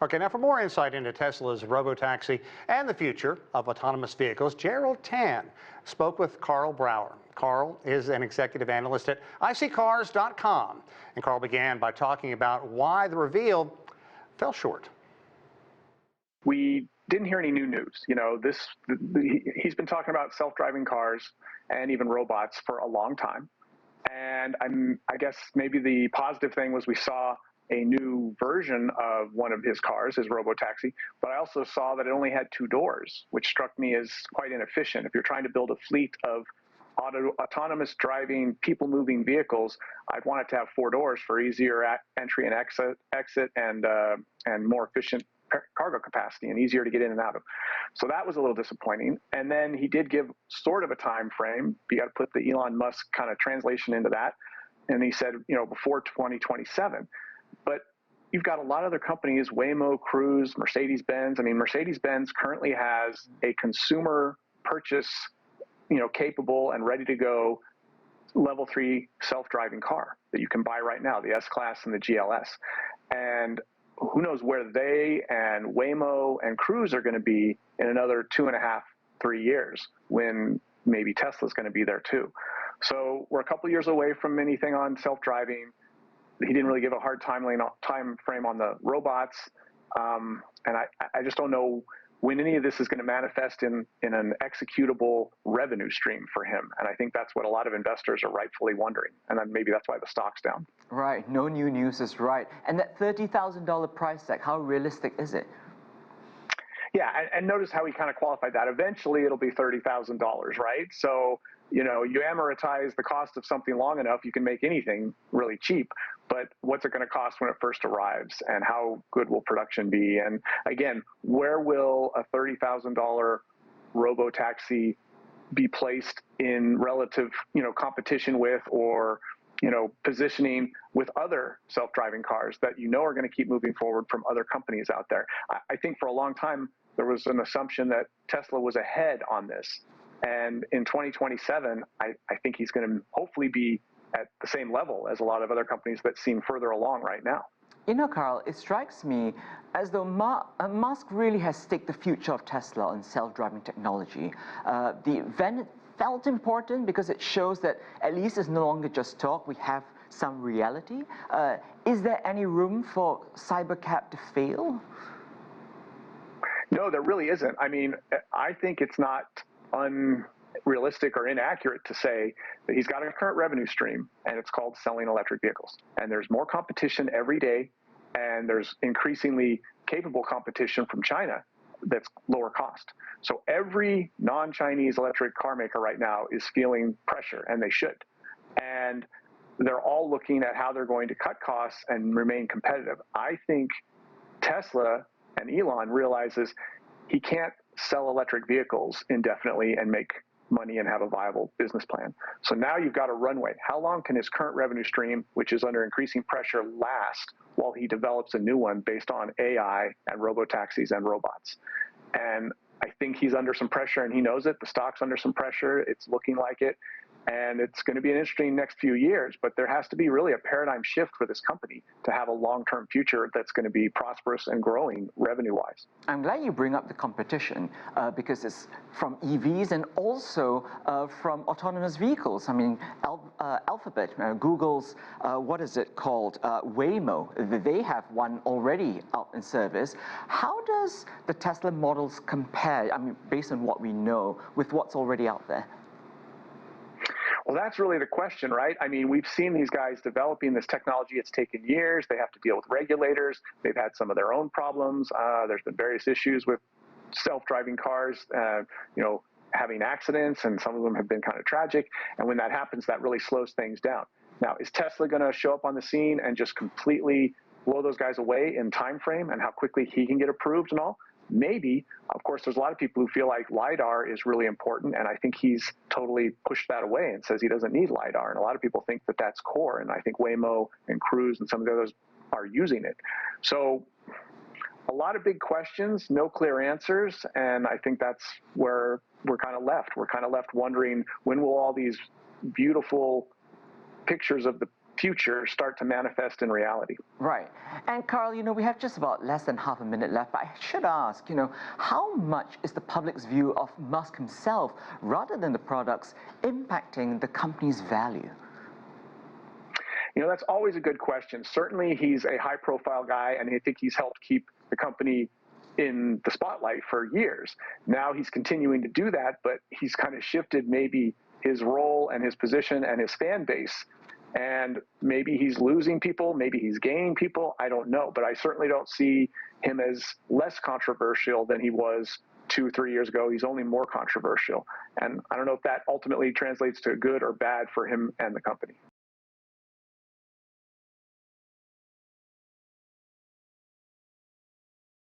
Okay, now for more insight into Tesla's robotaxi and the future of autonomous vehicles, Gerald spoke with Karl Brauer. Karl is an executive analyst at iSeeCars.com, and Karl began by talking about why the reveal fell short. We didn't hear any new news. You know, he's been talking about self-driving cars and even robots for a long time. And I guess maybe the positive thing was we saw a new version of one of his cars, his robotaxi, but I also saw that it only had 2 doors, which struck me as quite inefficient. If you're trying to build a fleet of autonomous driving, people-moving vehicles, I'd want it to have 4 doors for easier entry and exit and more efficient cargo capacity and easier to get in and out of. So that was a little disappointing. And then he did give sort of a time frame. You got to put the Elon Musk kind of translation into that. And he said, you know, before 2027. But you've got a lot of other companies, Waymo, Cruise, Mercedes-Benz. I mean, Mercedes-Benz currently has a consumer purchase, you know, capable and ready to go level 3 self-driving car that you can buy right now, the S-Class and the GLS. And who knows where they and Waymo and Cruise are going to be in another 2.5, 3 years when maybe Tesla's going to be there too. So we're a couple years away from anything on self-driving. He didn't really give a hard time frame on the robots. And I just don't know when any of this is going to manifest in an executable revenue stream for him. And I think that's what a lot of investors are rightfully wondering. And then maybe that's why the stock's down. Right. No new news is right. And that $30,000 price tag, how realistic is it? Yeah, and notice how he kind of qualified that. Eventually, it'll be $30,000, right? So, you know, you amortize the cost of something long enough, you can make anything really cheap. But what's it going to cost when it first arrives, and how good will production be? And again, where will a $30,000 robotaxi be placed in relative, you know, competition with, or, you know, positioning with other self-driving cars that you know are going to keep moving forward from other companies out there? I think for a long time there was an assumption that Tesla was ahead on this. And in 2027, I think he's going to hopefully be at the same level as a lot of other companies that seem further along right now. You know, Karl, it strikes me as though Musk really has staked the future of Tesla on self-driving technology. The event felt important because it shows that at least it's no longer just talk, we have some reality. Is there any room for Cybercab to fail? No, there really isn't. I mean, I think it's not unrealistic or inaccurate to say that he's got a current revenue stream, and it's called selling electric vehicles. And there's more competition every day, and there's increasingly capable competition from China that's lower cost. So every non-Chinese electric car maker right now is feeling pressure, and they should. And they're all looking at how they're going to cut costs and remain competitive. I think Tesla and Elon realizes he can't sell electric vehicles indefinitely and make money and have a viable business plan. So now you've got a runway. How long can his current revenue stream, which is under increasing pressure, last while he develops a new one based on AI and robotaxis and robots? And I think he's under some pressure, and he knows it. The stock's under some pressure. It's looking like it. And it's going to be an interesting next few years, but there has to be really a paradigm shift for this company to have a long-term future that's going to be prosperous and growing revenue-wise. I'm glad you bring up the competition because it's from EVs and also from autonomous vehicles. I mean, Alphabet, Google's, what is it called, Waymo, they have one already out in service. How does the Tesla models compare, I mean, based on what we know, with what's already out there? Well, that's really the question, right? I mean, we've seen these guys developing this technology. It's taken years. They have to deal with regulators. They've had some of their own problems. There's been various issues with self-driving cars, you know, having accidents, and some of them have been kind of tragic. And when that happens, that really slows things down. Now, is Tesla going to show up on the scene and just completely blow those guys away in time frame and how quickly he can get approved and all? Maybe. Of course, there's a lot of people who feel like LiDAR is really important, and I think he's totally pushed that away and says he doesn't need LiDAR. And a lot of people think that that's core, and I think Waymo and Cruise and some of the others are using it. So a lot of big questions, no clear answers, and I think that's where we're kind of left. We're kind of left wondering, when will all these beautiful pictures of the future start to manifest in reality. Right. And Karl, we have just about less than half a minute left, but I should ask, how much is the public's view of Musk himself, rather than the products, impacting the company's value? That's always a good question. Certainly, he's a high-profile guy, and I think he's helped keep the company in the spotlight for years. Now he's continuing to do that, but he's kind of shifted maybe his role and his position and his fan base. And maybe he's losing people, maybe he's gaining people, I don't know. But I certainly don't see him as less controversial than he was 2 or 3 years ago. He's only more controversial. And I don't know if that ultimately translates to good or bad for him and the company.